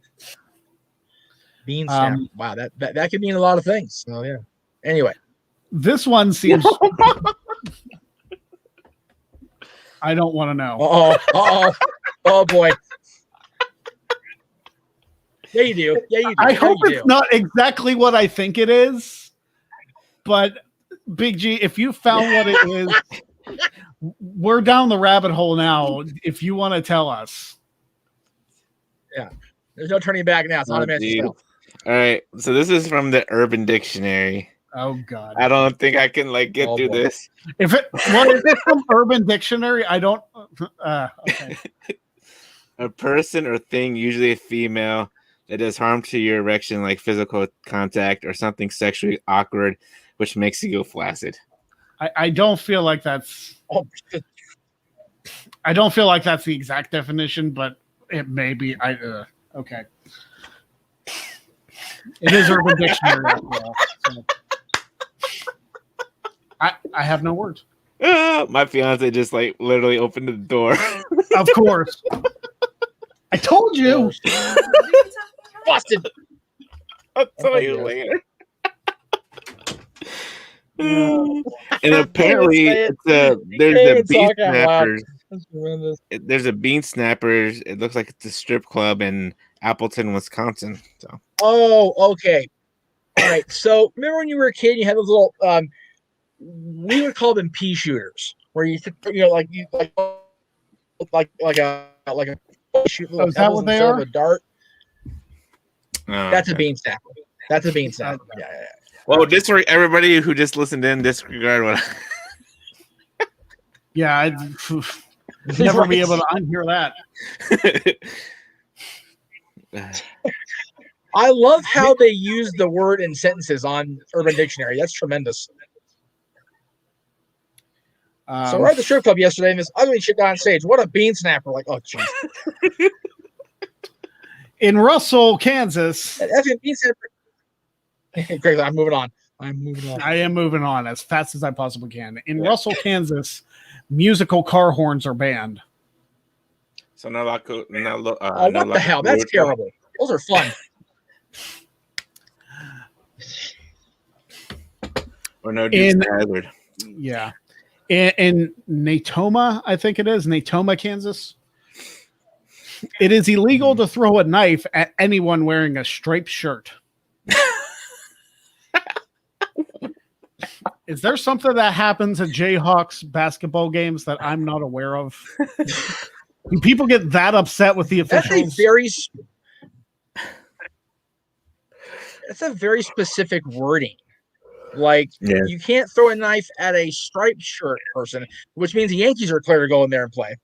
Bean snapper. Wow, that could mean a lot of things. So yeah. Anyway. This one seems I don't want to know. Oh boy. Yeah, you do. Yeah, you do. I hope it's not exactly what I think it is. But Big G, if you found what it is, we're down the rabbit hole now. If you want to tell us. Yeah. There's no turning back now. It's automatic. All right. So this is from the Urban Dictionary. Oh God. I don't think I can get through this. Is it from Urban Dictionary? I don't okay. A person or thing, usually a female, that does harm to your erection, like physical contact or something sexually awkward, which makes you go flaccid. I don't feel like that's. I don't feel like that's the exact definition, but it may be. Okay. It is Urban Dictionary. So. I have no words. My fiance just literally opened the door. Of course. I told you. Busted. I'll tell you later. And apparently, there's a bean snappers. There's a bean snappers. It looks like it's a strip club in Appleton, Wisconsin. So. Oh, okay. All right. So remember when you were a kid, you had those little we would call them pea shooters, where you like a shoot little is that pebbles what they instead of are? a dart. That's a Okay. bean snapper. That's a bean snapper. Yeah. Well, disregard everybody who just listened in. Disregard what. Yeah, I'd never be able to unhear that. I love how they use the word in sentences on Urban Dictionary. That's tremendous. So we're at the strip club yesterday, and this ugly shit guy on stage. What a bean snapper! Like, oh jeez. In Russell, Kansas. That's a bean snapper. Greg, I'm moving on. I am moving on as fast as I possibly can. In Russell, Kansas, musical car horns are banned. So no luck. What the hell? That's terrible. Those are fun. Or no Dukes Hazzard. Yeah. In Natoma, I think it is, Natoma, Kansas. It is illegal to throw a knife at anyone wearing a striped shirt. Is there something that happens at Jayhawks basketball games that I'm not aware of? Do people get that upset with the officials? That's a very specific wording. Like, you can't throw a knife at a striped shirt person, which means the Yankees are clear to go in there and play.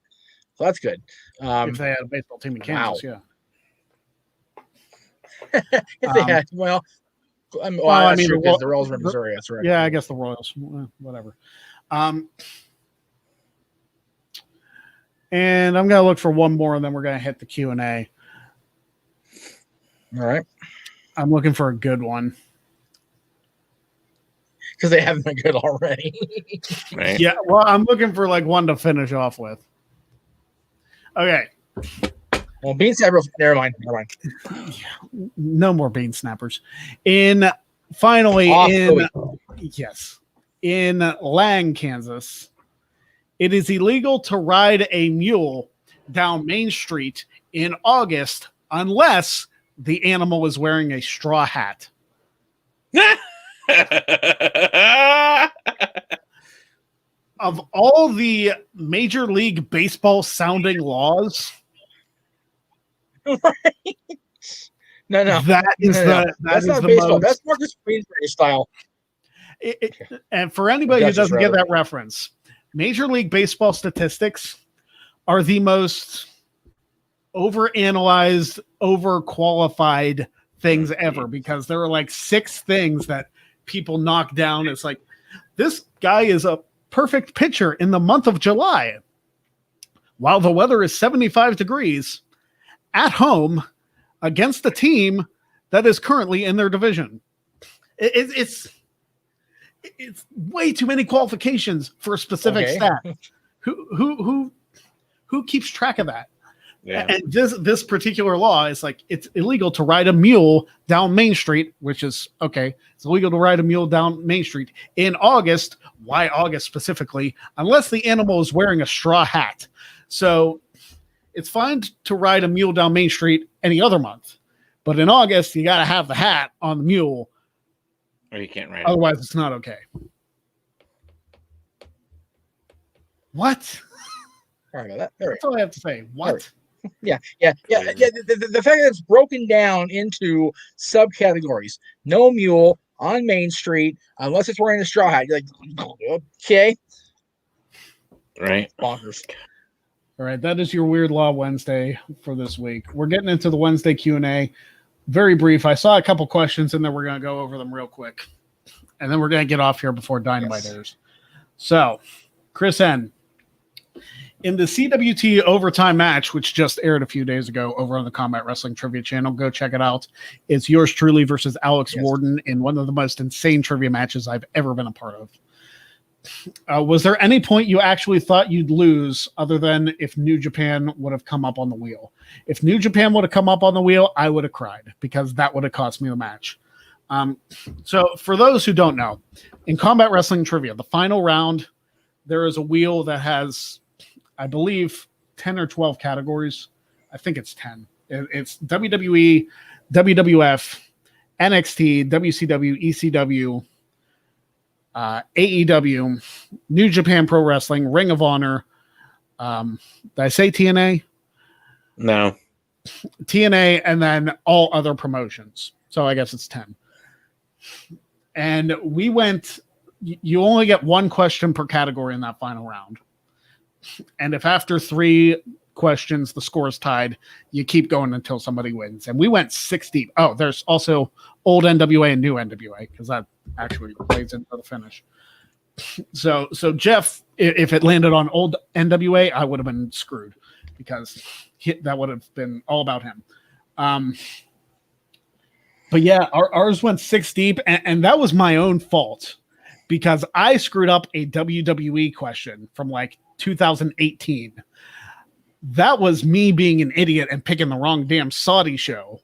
So that's good. If they had a baseball team in Kansas, if they had, I mean, the Royals were in Missouri. That's right. Yeah, I guess the Royals, whatever. And I'm gonna look for one more, and then we're gonna hit the Q&A. All right. I'm looking for a good one because they haven't been good already. Right. Yeah. Well, I'm looking for like one to finish off with. Okay. Well, bean snapper. Never mind. No more bean snappers. In Lang, Kansas, it is illegal to ride a mule down Main Street in August unless the animal is wearing a straw hat. Of all the Major League Baseball sounding laws, right. No. That's not baseball. That's Marcus Queensberry style. And for anybody who doesn't get that reference, Major League Baseball statistics are the most overanalyzed, overqualified things ever, because there are like 6 things that people knock down. It's like, this guy is a perfect pitcher in the month of July while the weather is 75 degrees at home against a team that is currently in their division. It's way too many qualifications for a specific stat. Who keeps track of that? Yeah. And this particular law is like, it's illegal to ride a mule down Main Street, which is okay. It's illegal to ride a mule down Main Street in August. Why August specifically? Unless the animal is wearing a straw hat. So it's fine to ride a mule down Main Street any other month, but in August you got to have the hat on the mule, or you can't ride. Otherwise, it's not okay. What? Sorry about that. That's all I have to say. What? Yeah. The fact that it's broken down into subcategories. No mule on Main Street unless it's wearing a straw hat. You're like, okay. Right. Bonkers. All right. That is your Weird Law Wednesday for this week. We're getting into the Wednesday Q&A. Very brief. I saw a couple questions and then we're going to go over them real quick. And then we're going to get off here before Dynamite airs. So, Chris N., in the CWT overtime match, which just aired a few days ago over on the Combat Wrestling Trivia channel, go check it out. It's yours truly versus Alex Warden in one of the most insane trivia matches I've ever been a part of. Was there any point you actually thought you'd lose other than if New Japan would have come up on the wheel? If New Japan would have come up on the wheel, I would have cried because that would have cost me the match. So for those who don't know, in Combat Wrestling Trivia, the final round, there is a wheel that has, I believe, 10 or 12 categories. I think it's 10. It's WWE, WWF, NXT, WCW, ECW, AEW, New Japan Pro Wrestling, Ring of Honor. Did I say TNA? No. TNA, and then all other promotions. So I guess it's 10. And we went, you only get one question per category in that final round. And if after 3 questions the score is tied, you keep going until somebody wins. And we went 6 deep. Oh, there's also old NWA and new NWA, because that actually plays into the finish. So Jeff, if it landed on old NWA, I would have been screwed, because that would have been all about him. But yeah, ours went 6 deep, and that was my own fault, because I screwed up a WWE question from like 2018. That was me being an idiot and picking the wrong damn Saudi show,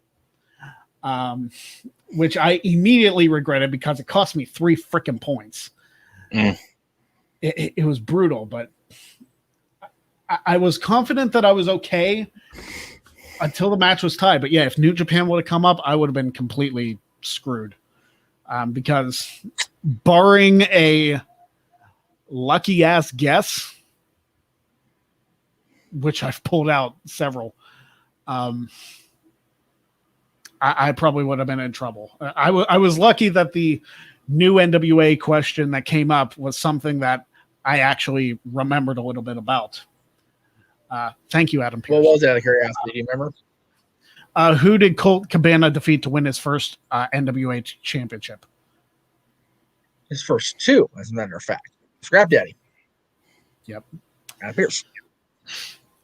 which I immediately regretted because it cost me 3 freaking points. It was brutal, but I was confident that I was okay until the match was tied. But yeah, if New Japan would have come up, I would have been completely screwed, because barring a lucky ass guess, which I've pulled out several, I probably would have been in trouble. I was lucky that the new NWA question that came up was something that I actually remembered a little bit about. Thank you, Adam Pierce. What was that, out of curiosity? Do you remember? Who did Colt Cabana defeat to win his first NWA championship? His first 2, as a matter of fact. Scrap Daddy. Yep. Adam Pierce.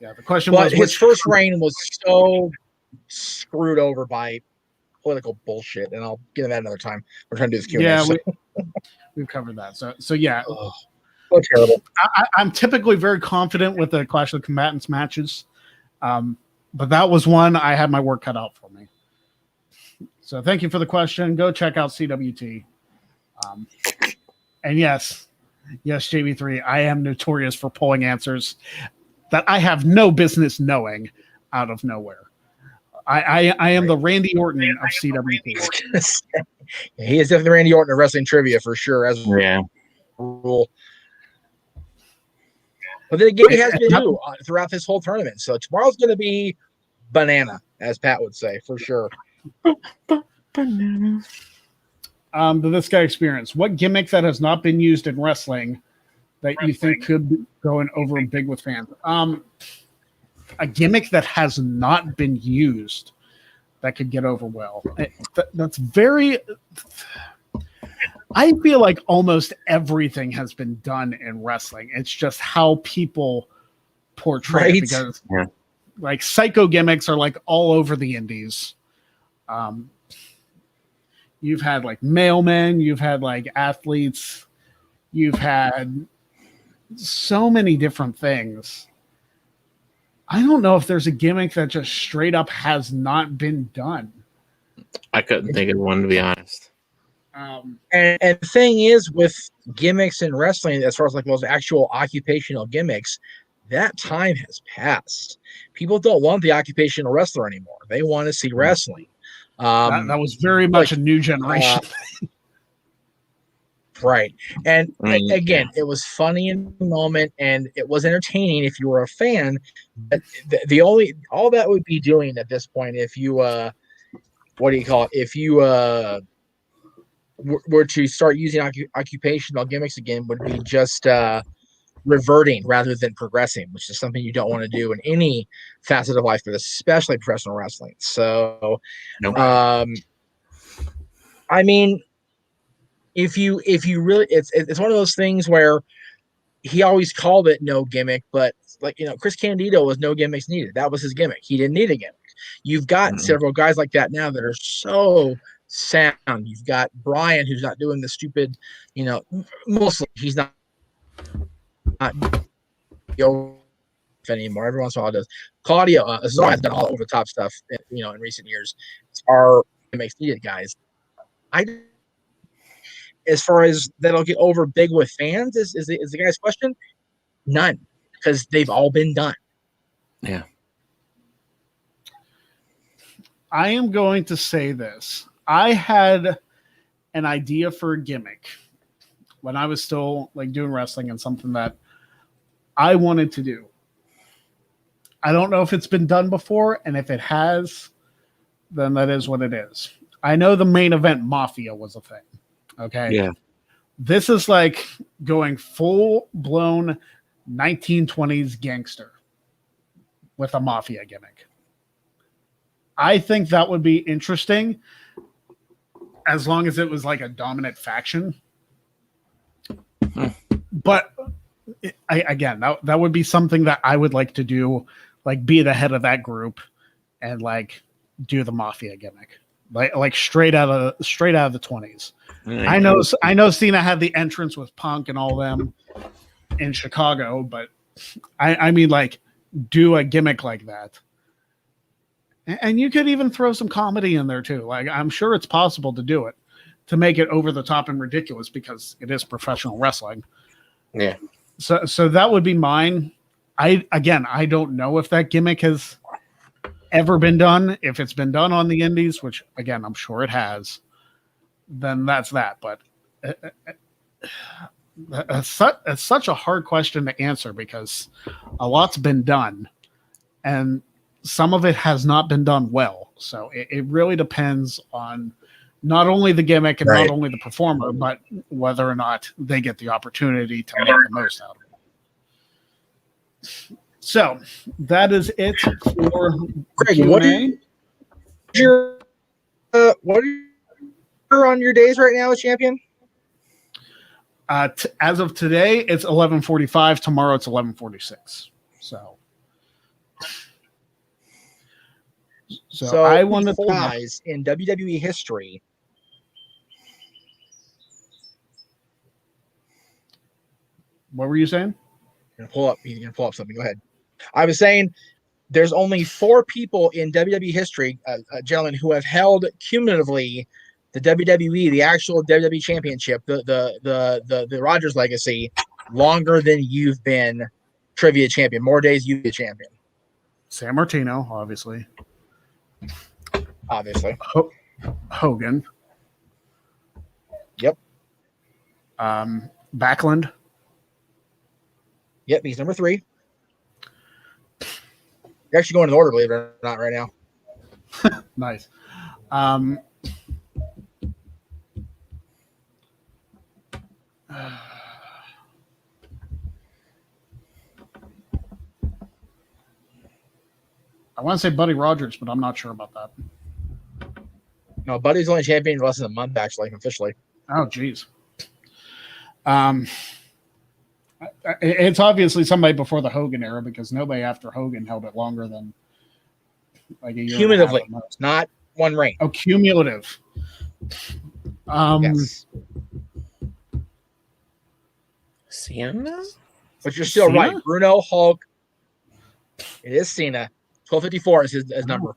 Yeah, the question was his which first reign was so screwed over by political bullshit, and I'll get into that another time. We're trying to do this Q&A. Yeah, we've covered that. So yeah. Oh, so terrible. I'm typically very confident with the Clash of the Combatants matches, but that was one I had my work cut out for me. So thank you for the question. Go check out CWT. And yes, JB3, I am notorious for pulling answers that I have no business knowing out of nowhere. I am the Randy Orton of CWT. He is definitely Randy Orton of wrestling trivia for sure, as a rule. But then again, he has been new throughout this whole tournament. So tomorrow's going to be banana, as Pat would say, for sure. Banana. This guy experience. What gimmick that has not been used in wrestling that you think could be going over big with fans? A gimmick that has not been used that could get over well. That's very. I feel like almost everything has been done in wrestling. It's just how people portray it, because like psycho gimmicks are like all over the indies. You've had like mailmen, you've had like athletes, you've had so many different things. I don't know if there's a gimmick that just straight up has not been done. I couldn't think of one, to be honest. And the thing is, with gimmicks in wrestling, as far as like those actual occupational gimmicks, that time has passed. People don't want the occupational wrestler anymore. They want to see wrestling. That was very much a new generation. Right. And again, it was funny in the moment, and it was entertaining if you were a fan. But all that would be doing at this point, if you what do you call it? If you were to start using occupational gimmicks again, would be just reverting rather than progressing, which is something you don't want to do in any facet of life, but especially professional wrestling. So, I mean, if you really, it's one of those things where he always called it no gimmick, but like, Chris Candido was no gimmicks needed. That was his gimmick. He didn't need a gimmick. You've got several guys like that now that are so sound. You've got Brian, who's not doing the stupid, mostly he's not anymore. Every once in a while does. Claudio Cesaro has done all over the top stuff, in recent years. Are gimmicks needed guys. As far as that'll get over big with fans is the guy's question? None, because they've all been done. Yeah. I am going to say this. I had an idea for a gimmick when I was still like doing wrestling and something that I wanted to do. I don't know if it's been done before, and if it has, then that is what it is. I know the main event Mafia was a thing. Okay. Yeah. This is like going full blown 1920s gangster with a Mafia gimmick. I think that would be interesting as long as it was like a dominant faction. But again, that would be something that I would like to do, like be the head of that group and like do the Mafia gimmick. Like straight out of the 20s. I know Cena had the entrance with Punk and all them in Chicago, but I mean like do a gimmick like that. And you could even throw some comedy in there too. Like I'm sure it's possible to do it, to make it over the top and ridiculous because it is professional wrestling. Yeah. So that would be mine. I don't know if that gimmick has ever been done. If it's been done on the indies, which again, I'm sure it has, then that's that. But it's such a hard question to answer because a lot's been done and some of it has not been done well. So it really depends on not only the gimmick and not only the performer, but whether or not they get the opportunity to make the most out of it. So that is it for Greg, what are you on your days right now as champion? As of today, it's 11:45. Tomorrow, it's 11:46. So I want to guys in WWE history. What were you saying? You're gonna pull up something. Go ahead. I was saying there's only 4 people in WWE history, gentlemen, who have held cumulatively the WWE, the actual WWE Championship, the Rogers Legacy, longer than you've been trivia champion. More days you've been champion. San Martino, obviously. Hogan. Yep. Backlund. Yep, he's number 3. You're actually going in order, believe it or not, right now. Nice. I want to say Buddy Rogers, but I'm not sure about that. No, Buddy's only champion less than a month, actually, officially. Oh, geez. It's obviously somebody before the Hogan era because nobody after Hogan held it longer than like a year. Cumulatively, not one reign. Oh, cumulative. Yes. Cena? But you're still Cena? right. Bruno, Hulk. It is Cena. 1254 is his number.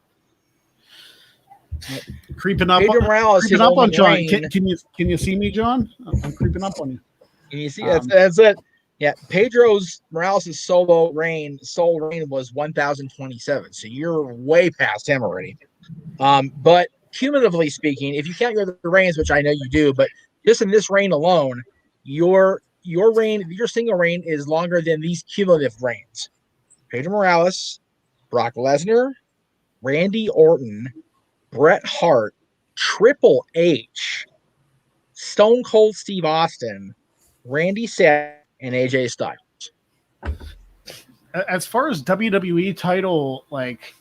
Creeping up, Morales on John. reign. Can you see me, John? I'm creeping up on you. Can you see? That's it. Yeah, Pedro Morales' sole reign was 1,027. So you're way past him already. But cumulatively speaking, if you count your other reigns, which I know you do, but just in this reign alone, your reign, your single reign is longer than these cumulative reigns. Pedro Morales, Brock Lesnar, Randy Orton, Bret Hart, Triple H, Stone Cold Steve Austin, Randy Savage, and AJ Styles. As far as WWE title, like,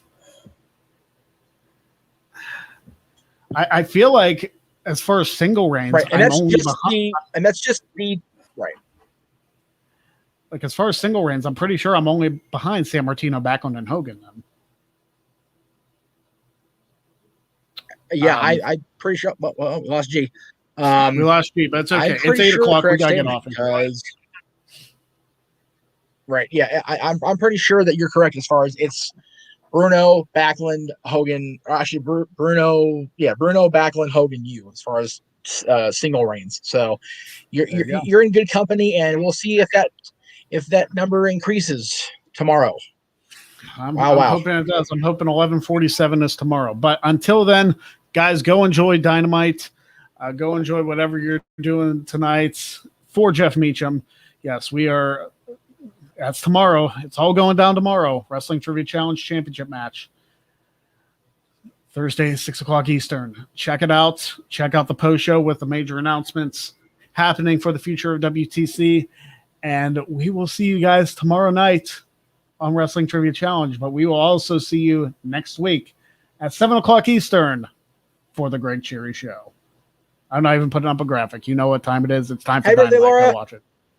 I feel like as far as single reigns, right, and that's just the right. Like as far as single reigns, I'm pretty sure I'm only behind San Martino, Backlund, and Hogan. Then. Yeah, I'm pretty sure. Well, we lost G. We lost G, but it's okay. It's 8 o'clock. We gotta get off. Right. Yeah, I'm pretty sure that you're correct as far as it's Bruno, Backlund, Hogan. Or actually, Bruno, Backlund, Hogan, you as far as single reigns. So you're in good company, and we'll see if that number increases tomorrow. I'm Wow. hoping it does. I'm hoping 11:47 is tomorrow. But until then, guys, go enjoy Dynamite. Go enjoy whatever you're doing tonight. For Jeff Meacham, yes, we are. That's tomorrow. It's all going down tomorrow. Wrestling Trivia Challenge Championship match. Thursday, 6 o'clock Eastern. Check it out. Check out the post show with the major announcements happening for the future of WTC. And we will see you guys tomorrow night on Wrestling Trivia Challenge. But we will also see you next week at 7 o'clock Eastern for the Greg Cherry Show. I'm not even putting up a graphic. You know what time it is. It's time for Happy birthday, Dynamite. Laura. Go watch it.